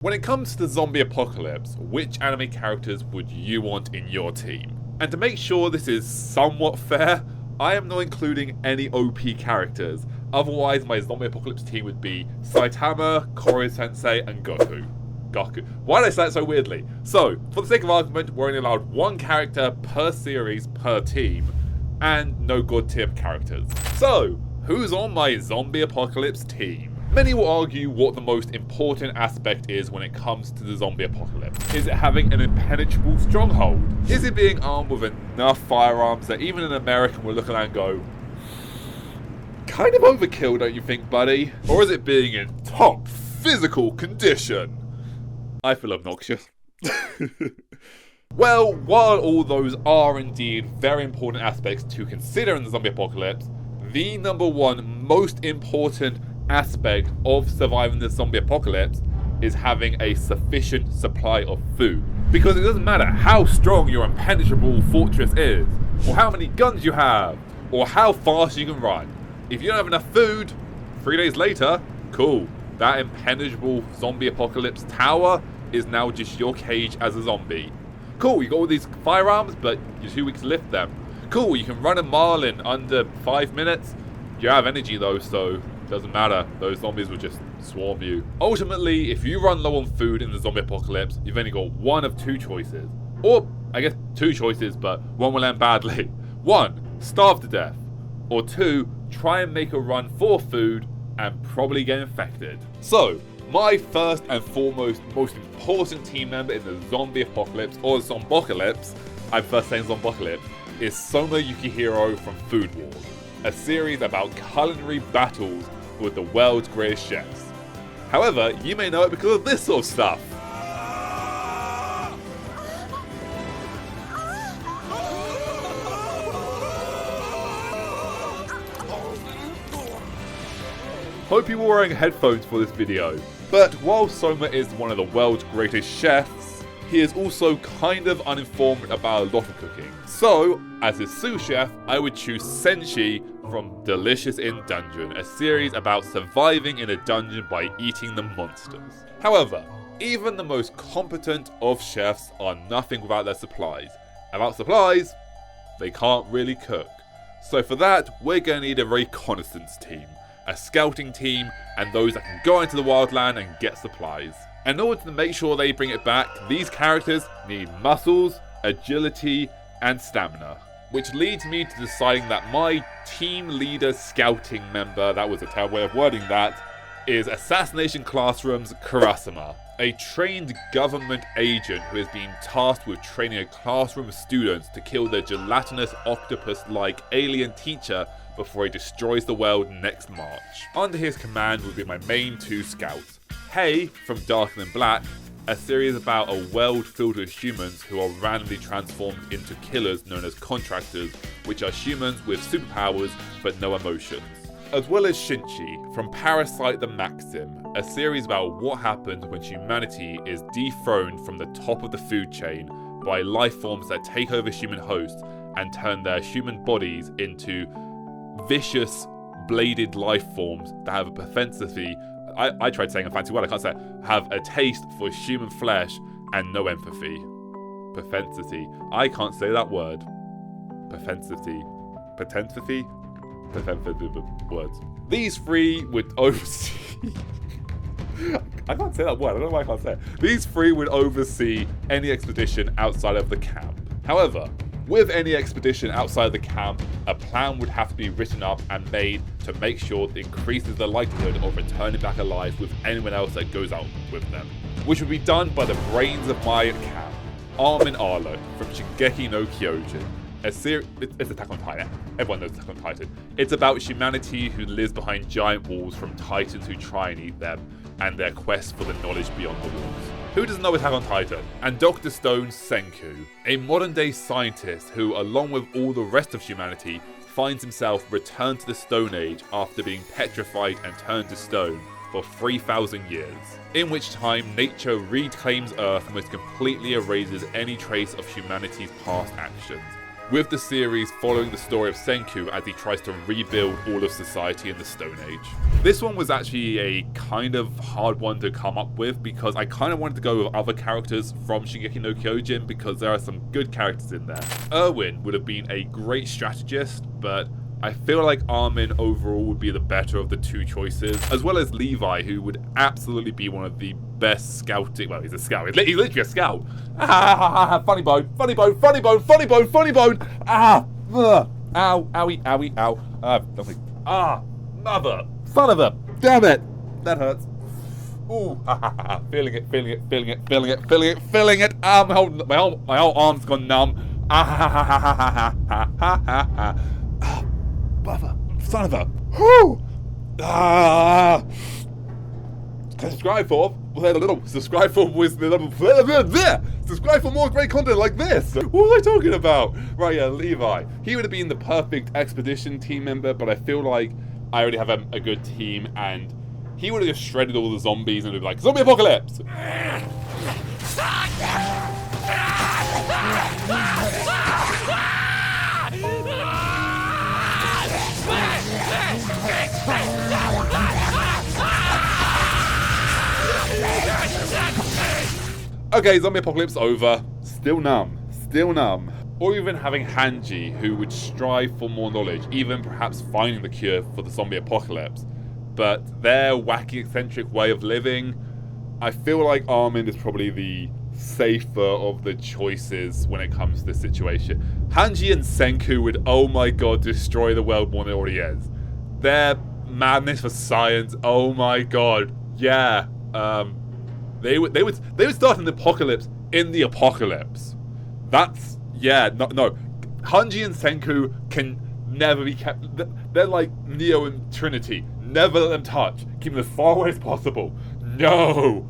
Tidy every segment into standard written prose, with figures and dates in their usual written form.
When it comes to the zombie apocalypse, which anime characters would you want in your team? And to make sure this is somewhat fair, I am not including any OP characters, otherwise my zombie apocalypse team would be Saitama, Koryo-sensei, and Goku. Why did I say that so weirdly? So, for the sake of argument, we're only allowed one character per series per team, and no god tier characters. So, who's on my zombie apocalypse team? Many will argue what the most important aspect is when it comes to the zombie apocalypse. Is it having an impenetrable stronghold? Is it being armed with enough firearms that even an American will look at and go, kind of overkill, don't you think, buddy? Or is it being in top physical condition? I feel obnoxious. Well, while all those are indeed very important aspects to consider in the zombie apocalypse, the number one most important aspect of surviving the zombie apocalypse is having a sufficient supply of food. Because it doesn't matter how strong your impenetrable fortress is, or how many guns you have, or how fast you can run. If you don't have enough food, 3 days later, cool. That impenetrable zombie apocalypse tower is now just your cage as a zombie. Cool, you got all these firearms, but you're too weak to lift them. Cool, you can run a mile in under 5 minutes. You have energy though, so doesn't matter, those zombies will just swarm you. Ultimately, if you run low on food in the zombie apocalypse, you've only got one of two choices. Or, I guess 2 choices, but one will end badly. 1, starve to death. Or 2, try and make a run for food and probably get infected. So, my first and foremost most important team member in the zombie apocalypse, or Zompocalypse, I'm first saying Zompocalypse, is Soma Yukihiro from Food Wars, a series about culinary battles with the world's greatest chefs. However, you may know it because of this sort of stuff. Hope you were wearing headphones for this video. But while Soma is one of the world's greatest chefs, he is also kind of uninformed about a lot of cooking. So, as his sous chef, I would choose Senshi from Delicious in Dungeon, a series about surviving in a dungeon by eating the monsters. However, even the most competent of chefs are nothing without their supplies. And without supplies, they can't really cook. So for that, we're going to need a reconnaissance team, a scouting team, and those that can go into the wildland and get supplies. And in order to make sure they bring it back, these characters need muscles, agility, and stamina. Which leads me to deciding that my team leader scouting member, that was a terrible way of wording that, is Assassination Classroom's Kurasama, a trained government agent who has been tasked with training a classroom of students to kill their gelatinous octopus-like alien teacher before he destroys the world next March. Under his command will be my main 2 scouts. Hei from Darker Than Black, a series about a world filled with humans who are randomly transformed into killers known as contractors, which are humans with superpowers but no emotions. As well as Shinchi from Parasite the Maxim, a series about what happens when humanity is dethroned from the top of the food chain by life forms that take over human hosts and turn their human bodies into vicious, bladed life forms that have a propensity, I tried saying a fancy word, I can't say it, have a taste for human flesh and no empathy. Propensity. I can't say that word. Propensity. Potensity? Words. These 3 would oversee... I can't say that word, I don't know why I can't say it. These 3 would oversee any expedition outside of the camp. However, with any expedition outside the camp, a plan would have to be written up and made to make sure it increases the likelihood of returning back alive with anyone else that goes out with them. Which would be done by the brains of my camp, Armin Arlo from Shingeki no Kyojin. It's Attack on Titan. Everyone knows Attack on Titan. It's about humanity who lives behind giant walls from titans who try and eat them, and their quest for the knowledge beyond the walls. Who doesn't know Attack on Titan? And Dr. Stone's Senku, a modern day scientist who, along with all the rest of humanity, finds himself returned to the Stone Age after being petrified and turned to stone for 3,000 years. In which time, nature reclaims Earth and most completely erases any trace of humanity's past actions. with the series following the story of Senku as he tries to rebuild all of society in the Stone Age. This one was actually a kind of hard one to come up with because I kind of wanted to go with other characters from Shingeki no Kyojin because there are some good characters in there. Erwin would have been a great strategist, but I feel like Armin overall would be the better of the two choices, as well as Levi, who would absolutely be one of the best scouting. Well, he's a scout. He's literally a scout. Funny bone, funny bone, funny bone, funny bone, funny bone. Ow, owie, owie, ow. Mother, son of a, damn it, that hurts. Ooh, feeling it, feeling it, feeling it, feeling it, feeling it, feeling it. My whole arm's gone numb. Mother, son of a, whoo! Subscribe for more great content like this. What was I talking about? Right, yeah, Levi. He would have been the perfect expedition team member, but I feel like I already have a good team, and he would have just shredded all the zombies and would be like, zombie apocalypse! Okay, zombie apocalypse over. Still numb. Still numb. Or even having Hanji, who would strive for more knowledge, even perhaps finding the cure for the zombie apocalypse. But their wacky, eccentric way of living, I feel like Armin is probably the safer of the choices when it comes to this situation. Hanji and Senku would, oh my god, destroy the world more than it already is. Their madness for science, oh my god, yeah. They would start an apocalypse in the apocalypse. That's, yeah, no. Hanji and Senku can never be kept. They're like Neo and Trinity. Never let them touch. Keep them as far away as possible. No.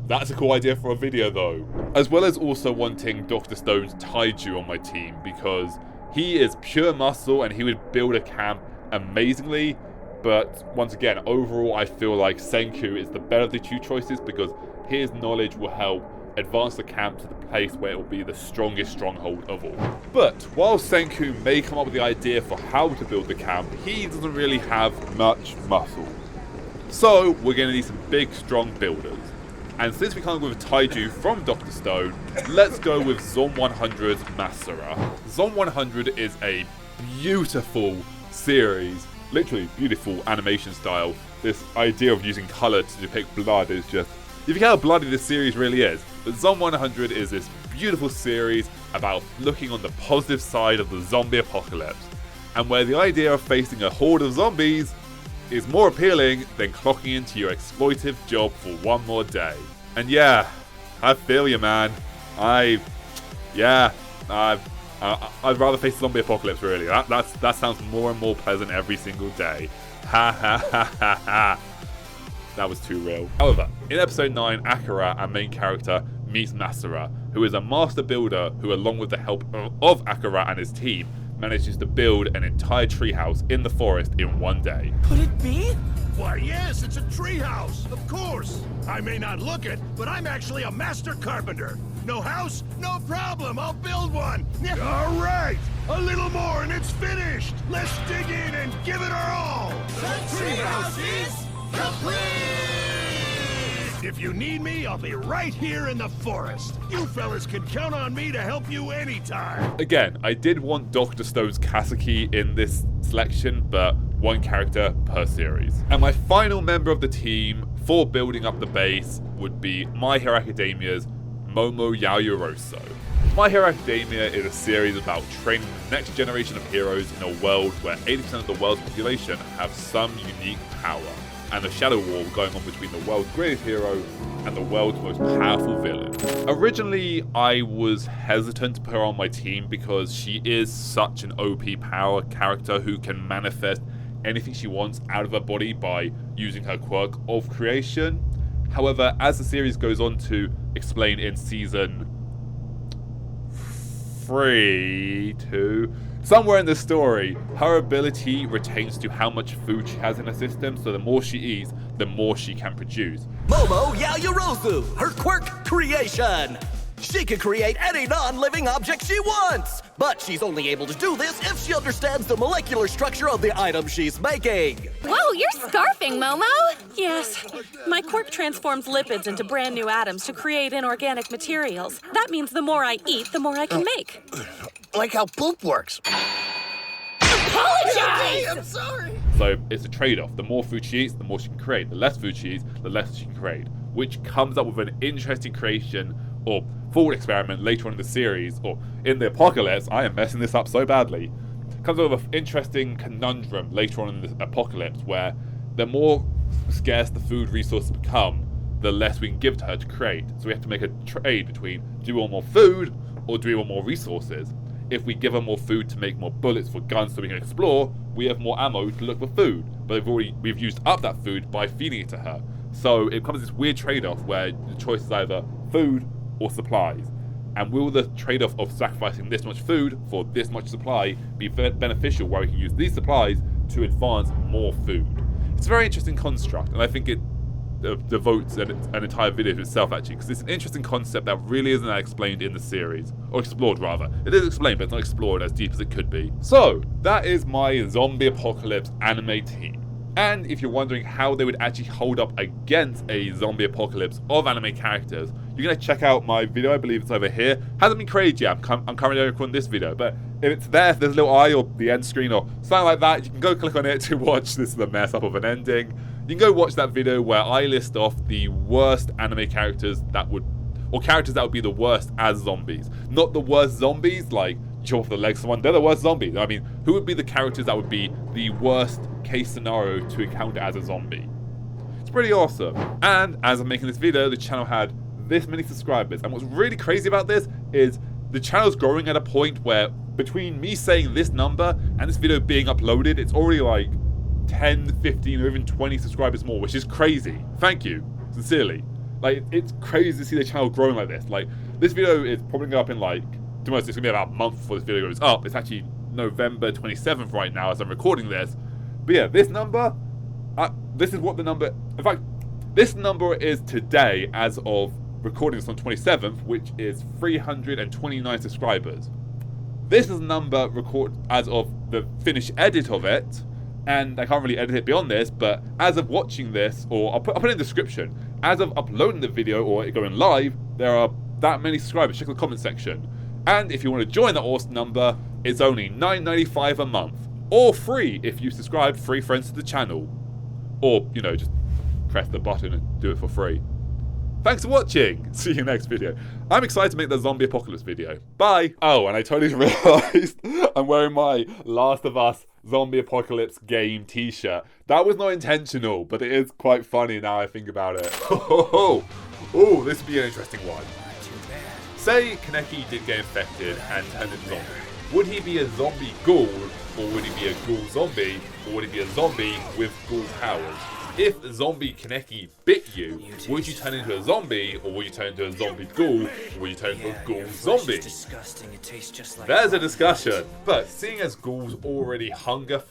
That's a cool idea for a video though. As well as also wanting Dr. Stone's Taiju on my team because he is pure muscle and he would build a camp amazingly. But once again, overall, I feel like Senku is the better of the two choices because his knowledge will help advance the camp to the place where it will be the strongest stronghold of all. But while Senku may come up with the idea for how to build the camp, he doesn't really have much muscle. So we're going to need some big, strong builders. And since we can't go with Taiju from Dr. Stone, let's go with Zom 100's Masura. Zom 100 is a beautiful series. Literally beautiful animation style. This idea of using colour to depict blood is just... You forget how bloody this series really is. But Zom 100 is this beautiful series about looking on the positive side of the zombie apocalypse. And where the idea of facing a horde of zombies is more appealing than clocking into your exploitive job for one more day. And yeah, I feel you, man. I'd rather face the zombie apocalypse, really. That sounds more and more pleasant every single day. Ha ha ha ha ha. That was too real. However, in episode 9, Akira, our main character, meets Masura, who is a master builder who, along with the help of Akira and his team, manages to build an entire treehouse in the forest in one day. Could it be? Why, yes, it's a treehouse, of course. I may not look it, but I'm actually a master carpenter. No house? No problem, I'll build one. All right, a little more and it's finished. Let's dig in and give it our all. The treehouse is complete! If you need me, I'll be right here in the forest. You fellas can count on me to help you anytime. Again, I did want Dr. Stone's Kaseki in this selection, but one character per series. And my final member of the team for building up the base would be My Hero Academia's Momo Yaoyoroso. My Hero Academia is a series about training the next generation of heroes in a world where 80% of the world's population have some unique power, and a shadow war going on between the world's greatest hero and the world's most powerful villain. Originally, I was hesitant to put her on my team because she is such an OP power character who can manifest anything she wants out of her body by using her quirk of creation. However, as the series goes on to explain in season 3, 2, somewhere in the story, her ability retains to how much food she has in her system, so the more she eats, the more she can produce. Momo Yaoyorozu, her quirk creation! She can create any non-living object she wants! But she's only able to do this if she understands the molecular structure of the item she's making. Whoa, you're scarfing, Momo! Yes. My quirk transforms lipids into brand new atoms to create inorganic materials. That means the more I eat, the more I can make. Like how poop works. Apologize! I'm sorry. So it's a trade-off. The more food she eats, the more she can create. The less food she eats, the less she can create. Which comes up with an interesting creation or thought experiment later on in the series, or in the apocalypse. I am messing this up so badly. Comes up with an interesting conundrum later on in the apocalypse where the more scarce the food resources become, the less we can give to her to create. So we have to make a trade between, do we want more food or do we want more resources? If we give her more food to make more bullets for guns so we can explore, we have more ammo to look for food. But we've used up that food by feeding it to her. So it becomes this weird trade-off where the choice is either food or supplies. And will the trade-off of sacrificing this much food for this much supply be beneficial, where we can use these supplies to advance more food? It's a very interesting construct, and I think it devotes an entire video to itself, actually, because it's an interesting concept that really isn't explained in the series, or explored rather. It is explained, but it's not explored as deep as it could be. So that is my zombie apocalypse anime team. And if you're wondering how they would actually hold up against a zombie apocalypse of anime characters, you're going to check out my video. I believe it's over here. Hasn't been created yet. I'm currently recording this video, but if it's there, if there's a little eye or the end screen or something like that, you can go click on it to watch this is a mess up of an ending. You can go watch that video where I list off the worst anime characters that would, or characters that would be the worst as zombies. Not the worst zombies, like chop off the legs of someone, they're the worst zombies. I mean, who would be the characters that would be the worst case scenario to encounter as a zombie? It's pretty awesome. And as I'm making this video, the channel had this many subscribers. And what's really crazy about this is the channel's growing at a point where between me saying this number and this video being uploaded, it's already like 10, 15, or even 20 subscribers more, which is crazy. Thank you, sincerely. Like, it's crazy to see the channel growing like this. Like, this video is probably going to go up in like, to most, it's going to be about a month before this video goes up. It's actually November 27th right now as I'm recording this. But yeah, this number, this is what the number, in fact, this number is today as of recording this on 27th, which is 329 subscribers. This is a number recorded as of the finished edit of it, and I can't really edit it beyond this, but as of watching this, or I'll put it in the description, as of uploading the video or it going live, there are that many subscribers. Check the comment section. And if you want to join that awesome number, it's only $9.95 a month, or free if you subscribe 3 friends to the channel, or, you know, just press the button and do it for free. Thanks for watching. See you next video. I'm excited to make the zombie apocalypse video. Bye. Oh, and I totally realized I'm wearing my Last of Us zombie apocalypse game t-shirt. That was not intentional, but it is quite funny now I think about it. Oh, this would be an interesting one. Say Kaneki did get infected and turned into zombie. Would he be a zombie ghoul, or would he be a ghoul zombie, or would he be a zombie with ghoul powers? If zombie Kaneki bit you, would you turn into a zombie, or would you turn into a zombie ghoul, or would you turn into a ghoul zombie? There's a discussion, but seeing as ghouls already hunger